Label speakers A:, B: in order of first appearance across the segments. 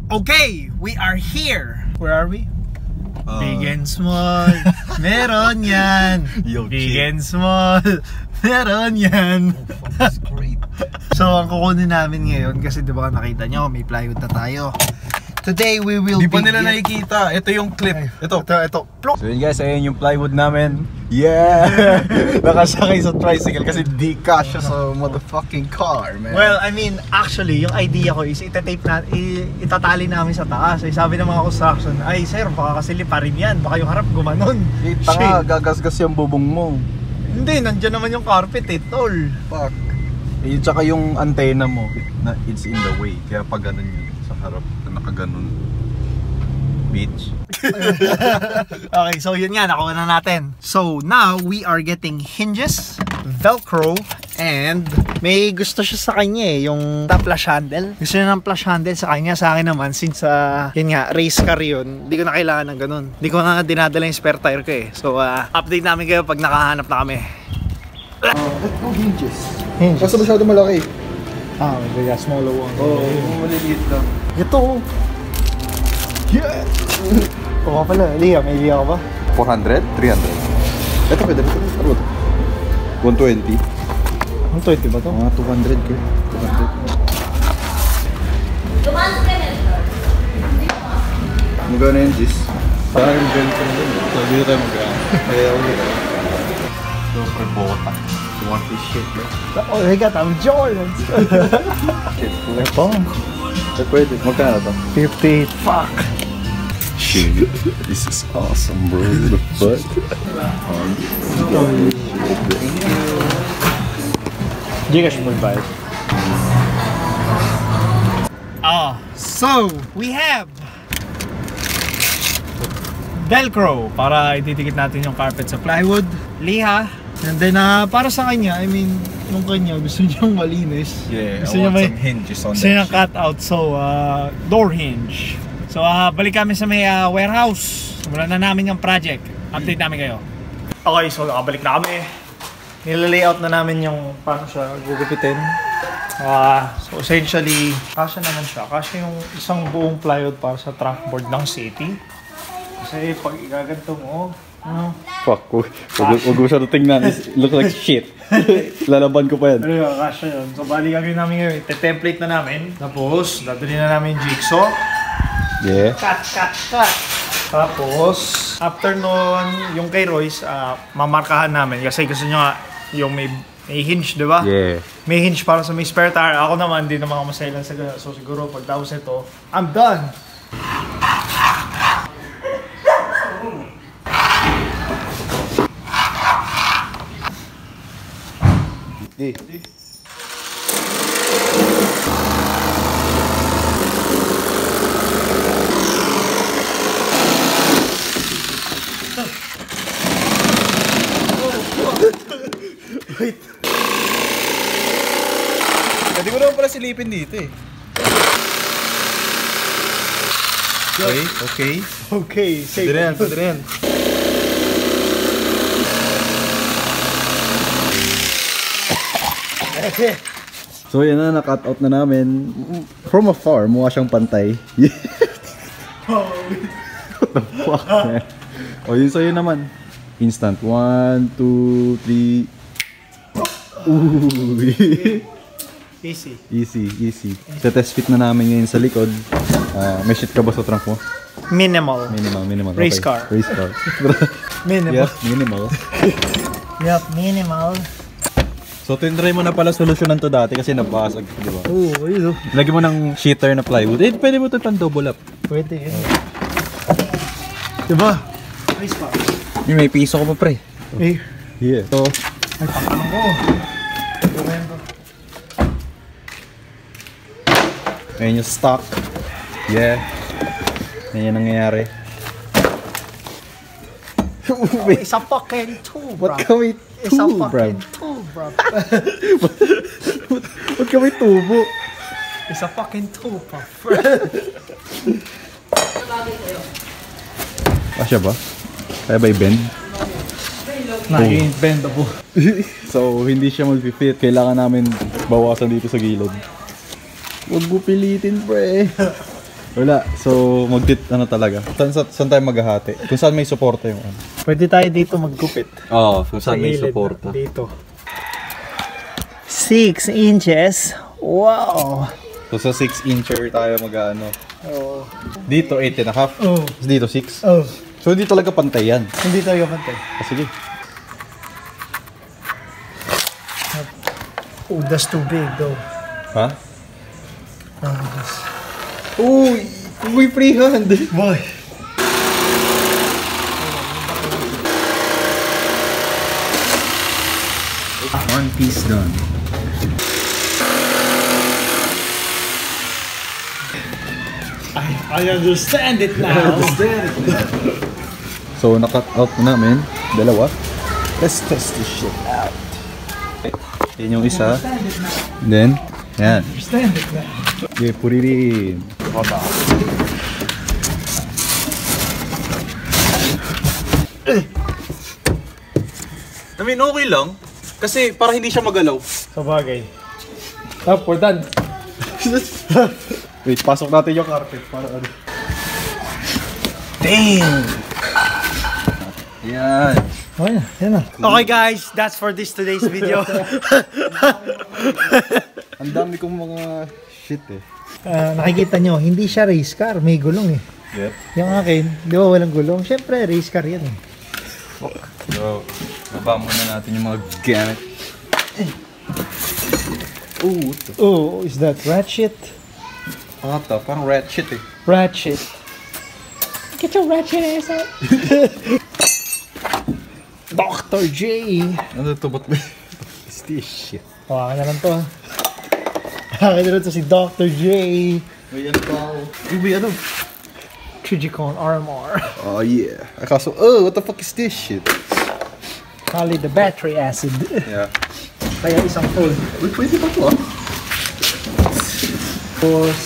A: Okay, we are here. Where are we? Big and small, meron yan. Big and small, meron yan.
B: That's great.
A: So ang kukunin namin ngayon, kasi diba nakita nyo, may plywood na tayo. Today we will
B: Di pa nila nakikita. Ito yung clip. Ito.
A: Plok.
B: So yun guys, ayun yung plywood namin. Yeah! Nakasakay sa tricycle kasi di kasya sa motherfucking car, man.
A: Well, I mean, actually, yung idea ko is itatali namin sa taas. Ay, sabi ng mga construction, ay sir, baka kasi liparin yan. Baka yung harap gumanon.
B: Kita nga, gagasgas yung bubong mo.
A: Hindi, nandyan naman yung carpet eh, tol.
B: Fuck. Eh, tsaka yung antenna mo, it's in the way. Kaya pag ganun yun, sa harap, nakaganon. Bitch.
A: Okay, so yun nga, nakuha na natin. So now, we are getting hinges, velcro, and may gusto siya sa kanya eh, yung flash handle. Gusto niya ng flash handle sa kanya. Sa akin naman, since yun nga, race car yun, hindi ko na kailangan ng ganun. Hindi ko na dinadala yung spare tire ko eh. So update namin kayo pag nakahanap na kami.
B: Ito hinges.
A: Hinges?
B: Basta masyado malaki.
A: May smaller one.
B: Oo, yung maliliit lang.
A: Ito. Yeah! Oo pala, Liha, may Liha ka ba?
B: 400? 300? Ito pwede, ano ba ito? 120?
A: 120 ba ito?
B: Mga 200 ka. 200. Magkano yung gis? Parang yung ganito na yun. Sabi na tayo magkano. Kaya ulit. Ito, prebota. You want this shit, bro?
A: Oh my god, I'm Jordans!
B: Shit, ito. Pwede. Magkano ito?
A: 50. Fuck!
B: Shit. This is awesome, bro. The fuck?
A: Gcash mo ba? So we have velcro para ididikit natin yung carpet sa plywood, liha, and then para sa kanya, I mean, yung kanya gusto niyang malinis.
B: Yeah,
A: gusto
B: I want
A: niya
B: some hinges on
A: gusto
B: that
A: niya
B: shit.
A: cut out, so door hinge. So balik kami sa may warehouse. Simulan na namin yung project. Update namin kayo. Okay, so nakabalik na kami. Nilalayout na namin yung paano siya gugupitin. So essentially, kasya naman siya. Kasya yung isang buong plywood para sa trunk board ng city. Kasi pag igaganto mo,
B: Fuck, huwag mo siya tingnan. It looks like shit. Lalaban ko pa yan.
A: ano yun, kasya yun. So bali gagawin namin ngayon, template na namin. Tapos, dadali na namin yung jigsaw.
B: Yeah.
A: Cut. Tapos, after nun, yung kay Royce, mamarkahan namin. Kasi gusto nyo nga, yung may hinge, di ba?
B: Yeah.
A: May hinge para sa may spare tire. Ako naman, hindi naman ako masailan sa ganun. So siguro, pagtapos nito, I'm done! Wait.
B: Pwede ko naman pala silipin dito eh. Okay.
A: Safe.
B: Pwede na yan. So yun na, na-cut out na namin. From afar, mukha siyang pantay. What the fuck, man? O yun sa'yo naman. Instant. 1, 2, 3. Ooh. Easy. Sa test fit na namin ngayon sa likod. May shit ka ba sa trunk mo?
A: Minimal.
B: Okay.
A: Race car.
B: Minimal. Yes, minimal.
A: Yup, minimal.
B: So tinry mo na pala solusyonan to dati kasi nabasag, di ba?
A: Oo, ayun.
B: Lagyan mo ng sheeter na plywood. Pwede mo ito pang double up.
A: Pwede yun. Diba? Race car.
B: May piso ko pa pre.
A: Eh.
B: Yeah. So,
A: Ay, pakanong ko.
B: ayun yung stock. Yeah. Yan yung nangyayari.
A: It's a fucking tool, bro.
B: Ba't kami
A: It's a
B: tubo, bro?
A: fucking tool, bro.
B: Ba't kami tubo?
A: It's a fucking tool, bro.
B: Kasya ba? Kaya ba i-bend?
A: Bendable.
B: So, hindi siya mag-fit. Kailangan namin bawasan dito sa gilid. Huwag mo pilitin, pre. Wala. So, ano talaga. Saan tayo maghahati? Kung saan may suporta yung ano.
A: Pwede tayo dito maggupit.
B: Oo, kung saan may suporta.
A: Dito. 6 inches. Wow!
B: So, sa 6-incher tayo mag-ano.
A: Oo.
B: Dito, 8.5.
A: Oh.
B: Dito, 6.
A: Oh.
B: So, hindi talaga pantay yan.
A: Hindi tayo pantay.
B: Sige.
A: Oh, that's too big though.
B: Ha? Uy! Uy, freehand!
A: Boy!
B: One piece done.
A: I understand it now.
B: So, na-cut out na namin. Dalawa. Let's test this shit out. Yan yung isa. Then, yan.
A: Understand it now.
B: Okay, puririn. I mean, okay lang. Kasi para hindi siya magalaw.
A: Sa bagay. Up, we're done.
B: Wait, pasok natin yung carpet para ano. Damn! Yan.
A: Oh, yan na. Okay guys, that's for today's video.
B: Ang dami kong mga shit eh.
A: Nakikita nyo, hindi siya race car, may gulong eh.
B: Yep.
A: Yung akin, di ba walang gulong? Siyempre, race car yan eh.
B: So, baba muna natin yung mga gamit. Ooh, what the
A: Oh, is that ratchet?
B: Ata, parang ratchet eh.
A: Ratchet. Get your ratchet ass out. Dr. J.
B: Ano to? Ba't ba? Is this shit?
A: Hawakan na lang to ha. Hawakan na lang to si Dr. J.
B: May ano pa ako. Uy, ano?
A: Trigicon RMR.
B: Oh yeah. Akaso, oh, what the fuck is this shit?
A: Kali the battery acid.
B: Yeah.
A: Kaya isang full.
B: Uy, pwede pa to ah.
A: Tapos,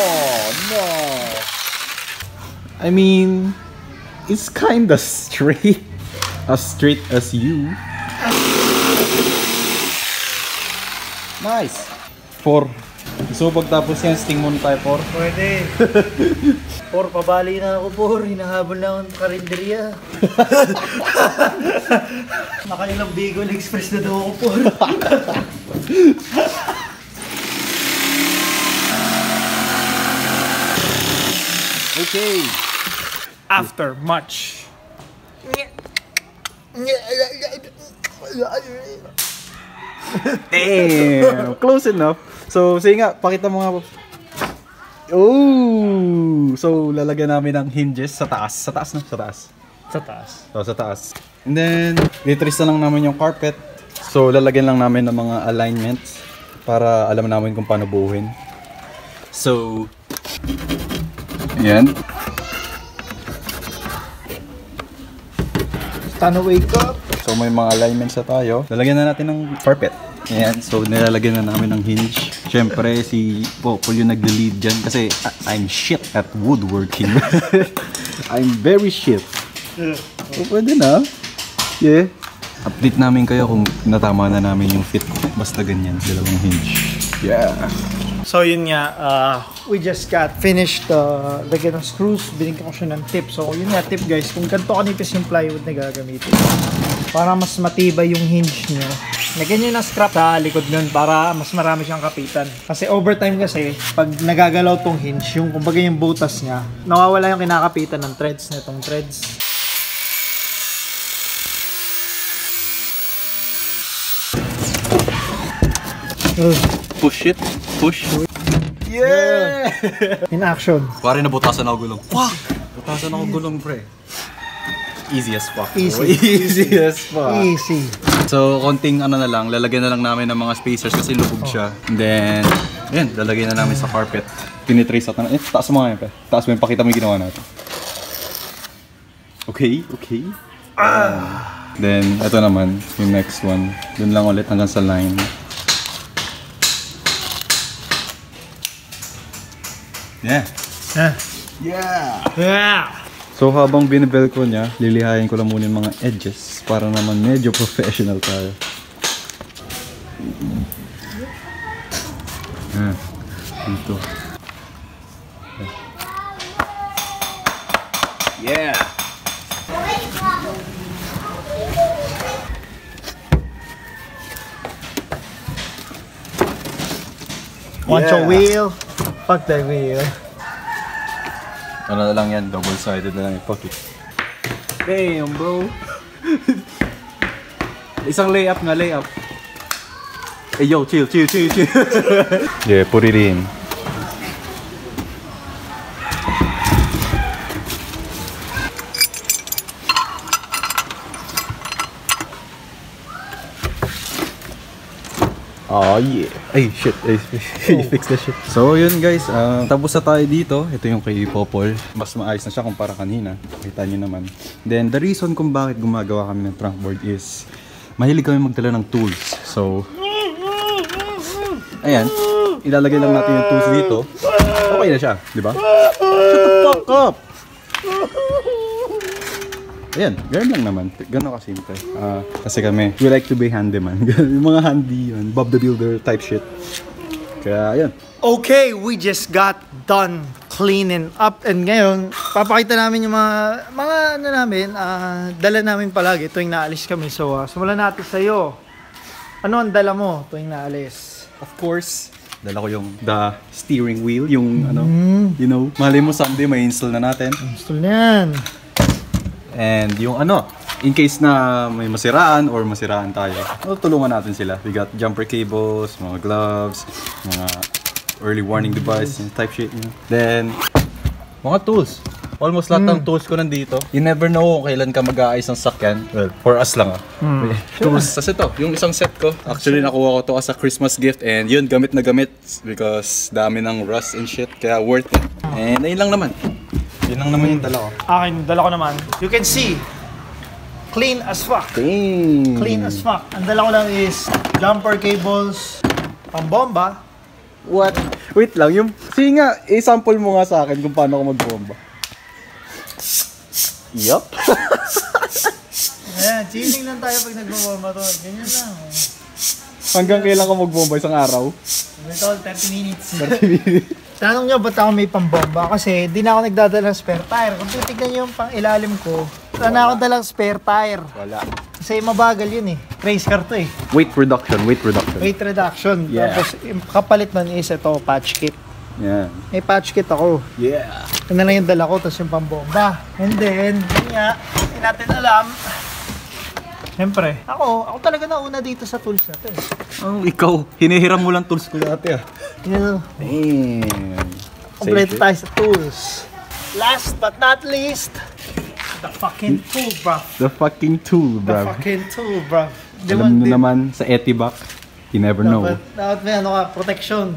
B: Oh no. I mean, it's kinda straight. As straight as you. Nice. 4. So pagtapos yan, sting muna tayo 4.
A: pwede. Por, pabali na ako, Por. Hinahabol na akong karinderya. Nakailang Bicol Express na daw ako, Por.
B: Okay.
A: After much.
B: Damn. Close enough. So, sige nga, pakita mo nga. Oh! So, lalagyan namin ng hinges sa taas. Sa taas na? Sa taas.
A: Sa taas.
B: So, sa taas. And then, itrace na lang namin yung carpet. So, lalagyan lang namin ng mga alignments para alam namin kung paano buuhin. So, yan.
A: Time to wake up.
B: So, may mga alignments na tayo. Lalagyan na natin ng carpet. Ayan, so nilalagyan na namin ng hinge. Siyempre, si Popol yung nag-lead dyan kasi I'm shit at woodworking. I'm very shit. So, pwede na. Yeah. Update namin kayo kung natama na namin yung fit. Basta ganyan, dalawang hinge. Yeah.
A: So yun nga, we just got finished lagyan ng screws, binigyan ko siya ng tip. So yun nga tip guys, kung ganito kanipis yung plywood na gagamitin, para mas matibay yung hinge nyo, lagyan nyo ng scrap sa likod nun para mas marami siyang kapitan. Kasi overtime kasi, pag nagagalaw tong hinge, yung kumbaga yung butas niya, nawawala yung kinakapitan ng threads nitong threads.
B: Push it. Push. Yeah!
A: In action.
B: Pare, nabutasan ako gulong. Fuck! Butasan ako gulong, pre. Easy as fuck.
A: Easy.
B: Easy as fuck.
A: Easy.
B: So, konting ano na lang, lalagyan na lang namin ng mga spacers kasi lubog siya. And then, yan, lalagyan na namin sa carpet. Pinitrace out na. Taas mo nga yan, pre. Taas mo yung pakita mo yung ginawa natin. Okay, okay. Then, ito naman, yung next one. Dun lang ulit hanggang sa line. Yeah. Yeah.
A: Yeah.
B: So habang binibelcro niya, lilihayin ko lang muna yung mga edges para naman medyo professional tayo. Dito. Yeah!
A: Want your wheel? Fuck the wheel.
B: Ano na lang yan, double-sided na lang yung pocket. Damn, bro! Isang layup nga, layup. Hey, yo, chill. Yeah, put it in. Oh yeah. Ay shit. You fix the shit. So yun guys, tapos na tayo dito. Ito yung kay Popol. Mas maayos na siya kumpara kanina. Kita nyo naman. Then the reason kung bakit gumagawa kami ng trunk board is mahilig kami magdala ng tools. So ayan, ilalagay lang natin yung tools dito. Okay na siya, di ba? Shut the fuck up! Ayan, ganun lang naman. Ganun kasimple. Kasi kami, we like to be handyman. Yung mga handy yun, Bob the Builder type shit. Kaya, ayan.
A: Okay, we just got done cleaning up. And ngayon, papakita namin yung mga ano namin, dala namin palagi tuwing naalis kami. So, simulan natin sa'yo. Ano ang dala mo tuwing naalis?
B: Of course, dala ko yung the steering wheel, yung ano, you know, mali mo someday may install na natin.
A: Install na yan.
B: And yung ano, in case na may masiraan or masiraan tayo, tulungan natin sila. We got jumper cables, mga gloves, mga early warning device, type shit, you know. Then, mga tools. Almost lahat ng tools ko nandito. You never know kung kailan ka mag-aayos ng sakyan. Well, for us lang Tools. Kasi to, yung isang set ko, actually nakuha ko to as a Christmas gift and yun, gamit na gamit because dami ng rust and shit, kaya worth it. And ayun lang naman. Yun lang naman yung dala ko.
A: Akin, dala ko naman. You can see, clean as fuck.
B: Dang.
A: Clean as fuck. Ang dala ko lang is jumper cables, pambomba.
B: What? Wait lang, yung... Sige nga, i-sample mo nga sa akin kung paano ako magbomba. Yup.
A: Ayan, chilling lang tayo pag nagbomba to. Ganyan lang.
B: Hanggang kailan ka magbomba? Isang araw?
A: Ito, 30 minutes. 30 minutes. Tanong nyo ba't ako may pambomba? Kasi di na ako nagdadala ng spare tire. Kung titignan nyo yung pang ilalim ko, wala na ako dalang spare tire.
B: Wala.
A: Kasi mabagal yun eh. Race car to eh.
B: Weight reduction, weight reduction.
A: Weight reduction.
B: Yeah.
A: Tapos yung kapalit nun is ito, patch kit.
B: Yeah.
A: May patch kit ako.
B: Yeah.
A: Yun na lang yung dala ko, tapos yung pambomba. And then, yun nga, hindi natin alam. Siyempre, ako talaga nauna dito sa tools na to eh.
B: Oh, ikaw, hinihiram mo lang tools ko dati ah.
A: Yun.
B: Damn.
A: Kompleto tayo sa tools. Last but not least, the fucking tool, bro.
B: The fucking tool, bro.
A: The fucking tool, bro.
B: Alam mo naman, sa Etibac, you never know.
A: Dapat may ano ka, protection.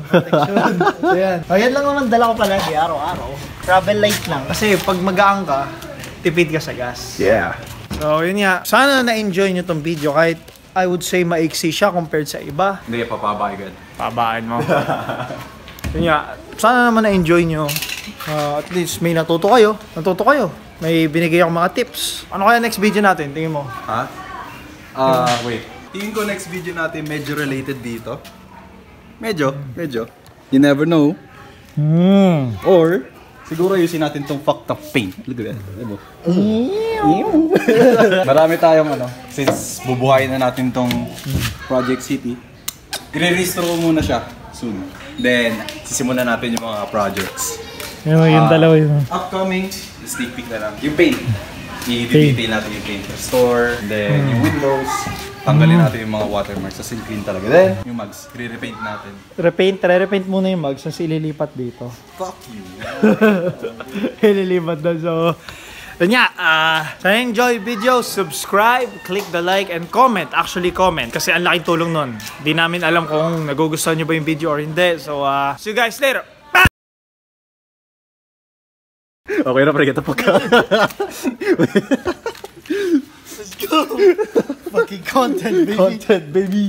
A: So yan. O yan lang naman dala ko palagi, araw-araw. Travel light lang. Kasi pag mag-aang ka, tipid ka sa gas.
B: Yeah.
A: So yun nga, sana na-enjoy nyo tong video kahit I would say maiksi siya compared sa iba.
B: Hindi, papabay agad.
A: Pabain mo. Yun nga, sana naman na-enjoy nyo. At least may natuto kayo. May binigay akong mga tips. Ano kaya next video natin? Tingin mo.
B: Ha? Wait. Tingin ko next video natin medyo related dito. Medyo. You never know. Or, siguro ayusin natin tong fucked up paint. Look at that. Marami tayong ano, since bubuhayin na natin tong Project City, i-restore ko muna siya soon. Then, sisimulan natin yung mga projects.
A: Yung dalawa yun.
B: Upcoming, sneak peek na lang. Yung paint. I-detail natin yung paint. Restore, then yung windows. Tanggalin natin yung mga watermarks. Kasi clean talaga. Then, yung mugs, re-repaint natin.
A: Re-repaint muna yung mugs, tapos ililipat dito.
B: Fuck you.
A: Ililipat doon. So, yun nga, sana enjoy video, subscribe, click the like, and comment. Actually, comment. Kasi ang laking tulong nun. Di namin alam kung nagugustuhan nyo ba yung video or hindi. So, see you guys later.
B: Okay na, pre. Kita pagka.
A: Let's go. Fucking content, baby.
B: Content, baby.